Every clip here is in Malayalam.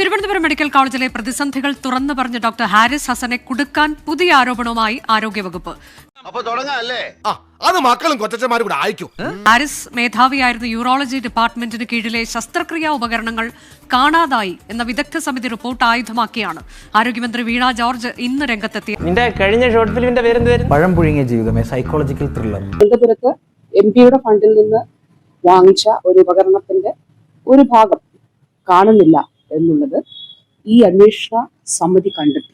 തിരുവനന്തപുരം മെഡിക്കൽ കോളേജിലെ പ്രതിസന്ധികൾ തുറന്നു പറഞ്ഞ ഡോക്ടർ ഹാരിസ് ഹസനെ കുടുക്കാൻ പുതിയ ആരോപണവുമായി ആരോഗ്യവകുപ്പ്. അത് മക്കളും കൊച്ചന്മാരും കൂടെ അയക്കും. ഹാരിസ് മേധാവിയായിരുന്ന യൂറോളജി ഡിപ്പാർട്ട്മെന്റിന് കീഴിലെ ശസ്ത്രക്രിയാ ഉപകരണങ്ങൾ കാണാതായി എന്ന വിദഗ്ധ സമിതി റിപ്പോർട്ട് ആയുധമാക്കിയാണ് ആരോഗ്യമന്ത്രി വീണ ജോർജ് ഇന്ന് രംഗത്തെത്തിയത്. പഴം പുഴുങ്ങിയ ജീവിതമേ സൈക്കോളജിക്കൽ ത്രില്ലർ. തിരുവനന്തപുരത്ത് എംപിയുടെ ഫണ്ടിൽ നിന്ന് വാങ്ങിച്ച ഒരു ഉപകരണത്തിന്റെ ഒരു ഭാഗം കാണുന്നില്ല എന്നുള്ളത് ഈ അന്വേഷണ സമിതി കണ്ടെത്തി.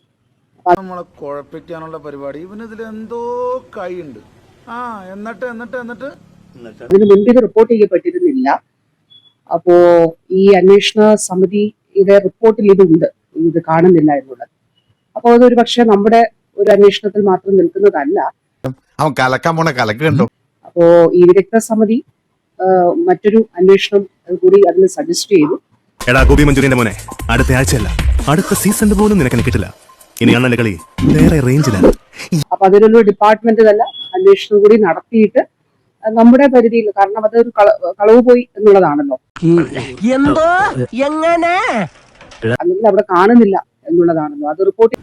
നമ്മളെ കുഴപ്പിക്കാനുള്ള പരിപാടി ഇവനിതിൽ എന്തോ കൈയുണ്ട്. എന്നിട്ട് അതിന് മുൻപ് ഇത് റിപ്പോർട്ട് ചെയ്യപ്പെട്ടിരുന്നില്ല. അപ്പോ ഈ അന്വേഷണ സമിതിയുടെ റിപ്പോർട്ടിൽ ഇതുണ്ട്, ഇത് കാണുന്നില്ല എന്നുള്ളത്. അപ്പോൾ അതൊരു പക്ഷെ നമ്മുടെ ഒരു അന്വേഷണത്തിൽ മാത്രം നിൽക്കുന്നതല്ല. അവൻ കലക്കാൻ പോണ കലക്ക് കണ്ടോ. അപ്പോ ഈ വിദഗ്ധ സമിതി മറ്റൊരു അന്വേഷണം കൂടി അതിന് സജസ്റ്റ് ചെയ്തു. എടാ ഗോപി മഞ്ജുരിന്റെ മോനെ, അടുത്ത ആഴ്ചയല്ല അടുത്ത സീസണിൽ പോലും നിനക്ക് കിട്ടില്ല. ഇനി അണ്ണന്റെ കളി വേറെ റേഞ്ചിലാണ്. അപ്പൊ അതിനൊരു ഡിപ്പാർട്ട്മെന്റ് തന്നെ അന്വേഷണം കൂടി നടത്തിയിട്ട് നമ്മുടെ പരിധിയിൽ, കാരണം അതൊരു കളവ് പോയി എന്നുള്ളതാണല്ലോ, അല്ലെങ്കിൽ അവിടെ കാണുന്നില്ല എന്നുള്ളതാണല്ലോ, അത് റിപ്പോർട്ട്.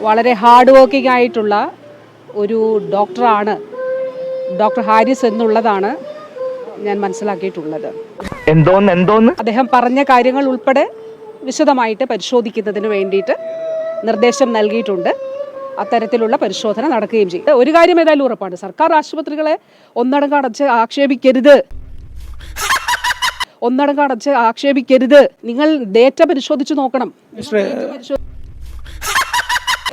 വളരെ ഹാർഡ് വർക്കിംഗ് ആയിട്ടുള്ള ഒരു ഡോക്ടറാണ് ഡോക്ടർ ഹാരിസ് എന്നുള്ളതാണ് ഞാൻ മനസ്സിലാക്കിയിട്ടുള്ളത്. അദ്ദേഹം പറഞ്ഞ കാര്യങ്ങൾ ഉൾപ്പെടെ വിശദമായിട്ട് പരിശോധിക്കുന്നതിന് വേണ്ടിയിട്ട് നിർദ്ദേശം നൽകിയിട്ടുണ്ട്. അത്തരത്തിലുള്ള പരിശോധന നടക്കുകയും ചെയ്യും. ഒരു കാര്യം ഏതായാലും ഉറപ്പാണ്, സർക്കാർ ആശുപത്രികളെ ഒന്നടങ്കം അടച്ച് ആക്ഷേപിക്കരുത്. നിങ്ങൾ ഡേറ്റ പരിശോധിച്ച് നോക്കണം.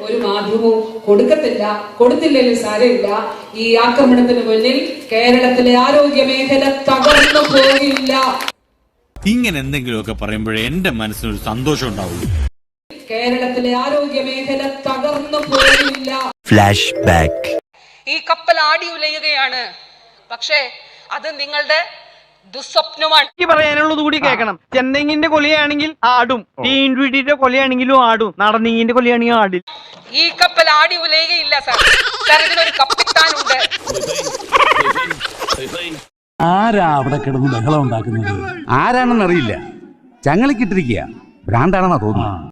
ഒരു മാധ്യമവും കൊടുത്തില്ലെങ്കിൽ സാരമില്ല. ഈ ആക്രമണത്തിന് മുന്നിൽ കേരളത്തിലെ ആരോഗ്യ മേഖല തകർന്നു പോകില്ല. ഇങ്ങനെ എന്തെങ്കിലുമൊക്കെ പറയുമ്പോഴേ എന്റെ മനസ്സിനൊരു സന്തോഷം ഉണ്ടാവുള്ളൂ. കേരളത്തിലെ ആരോഗ്യ മേഖല തകർന്നു പോകില്ല. Flash back. ഈ കപ്പൽ ആടി ഉലയുകയാണ്, പക്ഷേ അത് നിങ്ങളുടെ ദുസ്വപ്നമാണ്. പറയാനുള്ളത് കൂടി കേൾക്കണം. ചെന്തെങ്ങിന്റെ കൊലയാണെങ്കിൽ ആടും, ടീൻവിഡിന്റെ കൊലയാണെങ്കിലും ആടും, നടന്നീങ്ങിന്റെ കൊലയാണെങ്കിൽ ആടിൽ. ഈ കപ്പൽ ആടി ഉലയുകയില്ല സാർ. ഇതിനൊരു കപ്പിത്താനുണ്ട്. ആരാ അവിടെ കിടന്ന് ബഹളം ഉണ്ടാക്കുന്നത്? ആരാണെന്നറിയില്ല, ചങ്ങലക്കിട്ടിരിക്കുക. ഭ്രാന്താണെന്നാ തോന്നുന്നു.